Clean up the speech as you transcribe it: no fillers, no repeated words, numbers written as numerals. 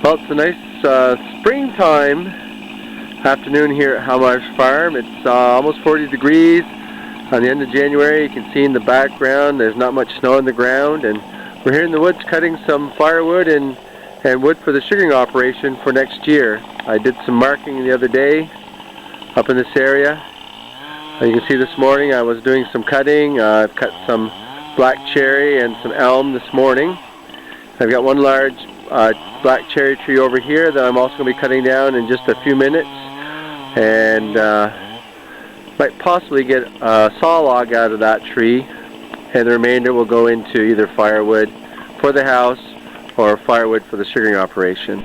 Well, it's a nice springtime afternoon here at Howmars Farm. It's almost 40 degrees on the end of January. You can see in the background there's not much snow on the ground, and we're here in the woods cutting some firewood and wood for the sugaring operation for next year. I did some marking the other day up in this area. You can see this morning I was doing some cutting. I've cut some black cherry and some elm this morning. I've got one large black cherry tree over here that I'm also going to be cutting down in just a few minutes, and might possibly get a saw log out of that tree, and the remainder will go into either firewood for the house or firewood for the sugaring operation.